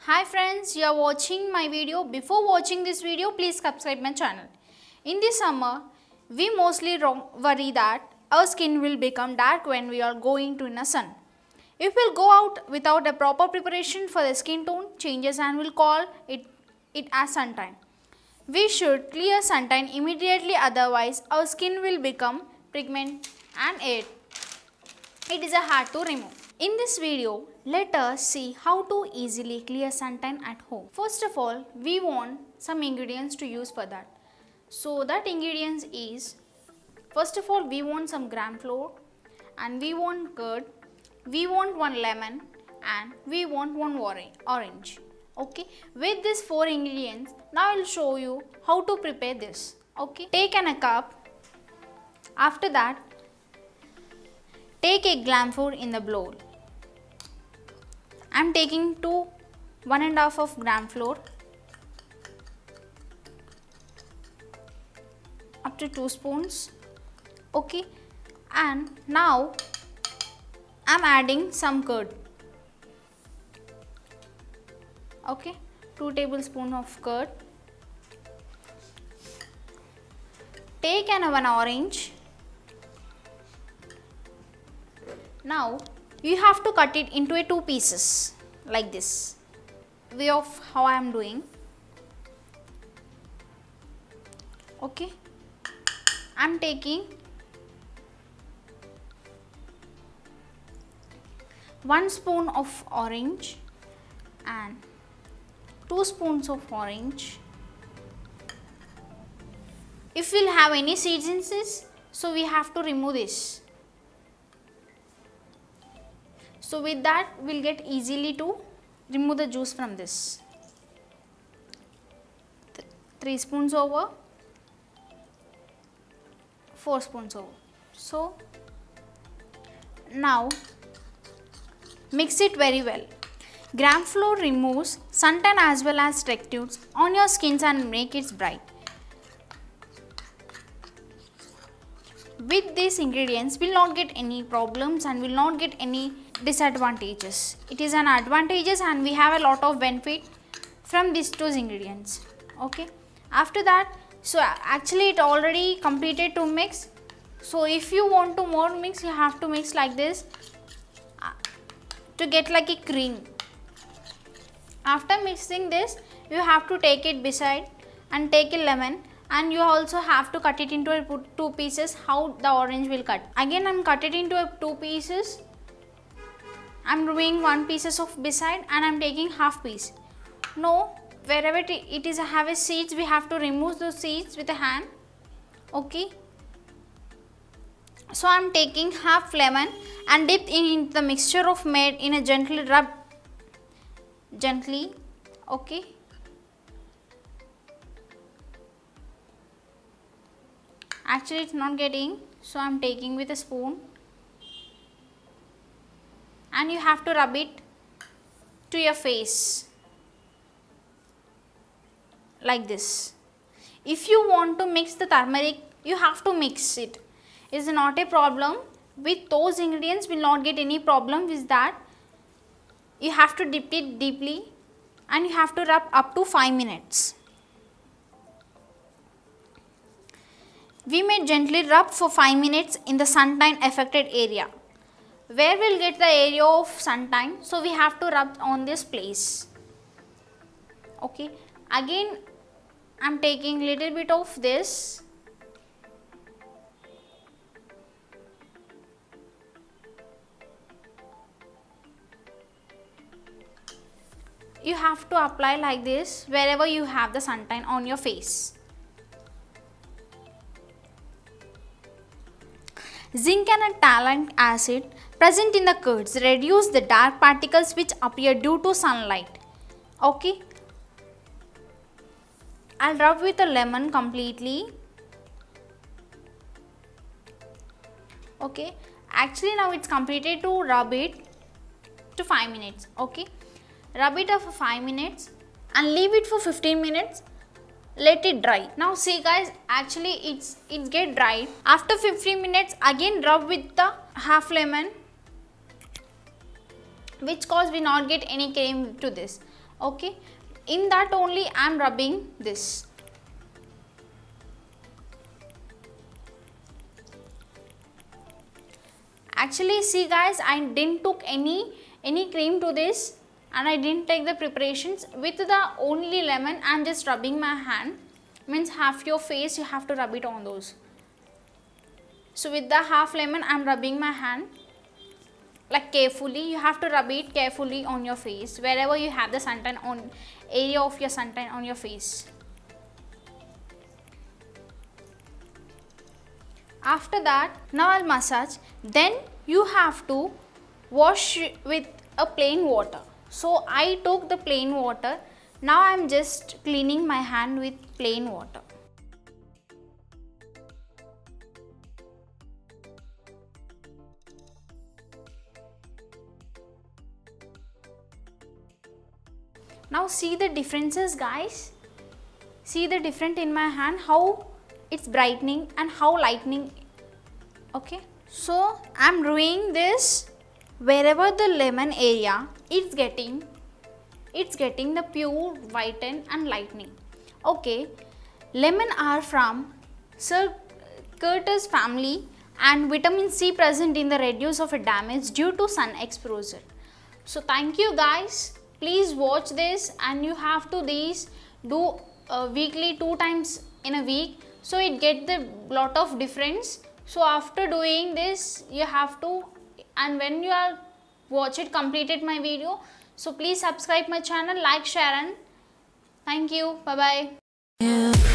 Hi friends, you are watching my video. Before watching this video, please subscribe my channel. In the summer, we mostly worry that our skin will become dark when we are going to in the sun. If we'll go out without a proper preparation for the skin tone changes and we'll call it as suntan. We should clear suntan immediately, otherwise our skin will become pigment and it is hard to remove. In this video, let us see how to easily clear suntan at home. First of all, we want some ingredients to use for that. So that ingredients is, first of all, we want some gram flour and we want curd, we want one lemon and we want one orange. Okay, with these 4 ingredients, now I will show you how to prepare this. Okay, take a cup. After that, take a gram flour in the bowl. I am taking 1.5 of gram flour up to 2 spoons. Okay, and now I am adding some curd. Okay, 2 tablespoons of curd. Take one orange. Now you have to cut it into 2 pieces like this. Way of how I am doing. Okay, I am taking 1 spoon of orange and 2 spoons of orange. If we will have any seeds in this, so we have to remove this. So with that, we will get easily to remove the juice from this. 3 spoons over, 4 spoons over. So now mix it very well. Gram flour removes suntan as well as textures on your skins and make it bright. With these ingredients, we will not get any problems and will not get any disadvantages. It is an advantages and we have a lot of benefit from these 2 ingredients. Okay, after that, so actually it already completed to mix. So if you want to more mix, you have to mix like this to get like a cream. After mixing this, you have to take it beside and take a lemon. And you also have to cut it into 2 pieces, how the orange will cut. Again I am cut it into 2 pieces. I am doing 1 pieces of beside and I am taking half piece. No, wherever it is have a seeds, we have to remove those seeds with a hand. Okay. So I am taking half lemon and dip in the mixture of made in a gently rub. Gently. Okay. Actually it's not getting, so I am taking with a spoon and you have to rub it to your face like this. If you want to mix the turmeric, you have to mix it. It is not a problem. With those ingredients, will not get any problem with that. You have to dip it deeply and you have to rub up to 5 minutes. We may gently rub for 5 minutes in the suntan affected area. Where we will get the area of suntan? So we have to rub on this place. Okay. Again, I am taking little bit of this. You have to apply like this wherever you have the suntan on your face. Zinc and talc acid present in the curds reduce the dark particles which appear due to sunlight. Okay. I'll rub with a lemon completely. Okay. Actually now it's completed to rub it to 5 minutes. Okay. Rub it for 5 minutes and leave it for 15 minutes. Let it dry. Now see guys, actually it get dried. After 15 minutes, again rub with the half lemon which cause we not get any cream to this. Okay, in that only I am rubbing this. Actually, see guys, I didn't took any cream to this, and I didn't take the preparations. With the only lemon, I am just rubbing my hand. Means half your face you have to rub it on those. So with the half lemon, I am rubbing my hand like carefully. You have to rub it carefully on your face wherever you have the suntan, on area of your suntan on your face. After that, now I'll massage. Then you have to wash with a plain water. So I took the plain water. Now I'm just cleaning my hand with plain water. Now see the differences guys. See the difference in my hand, how it's brightening and how lightening. Okay, so I'm doing this wherever the lemon area it's getting the pure whiten and lightening. Okay, lemon are from Citrus family and vitamin C present in the reduce of a damage due to sun exposure. So thank you guys. Please watch this, and you have to do weekly 2 times in a week, so it get the lot of difference. So after doing this you have to, and when you are completed my video, so please subscribe my channel, like, share, and thank you. Bye bye.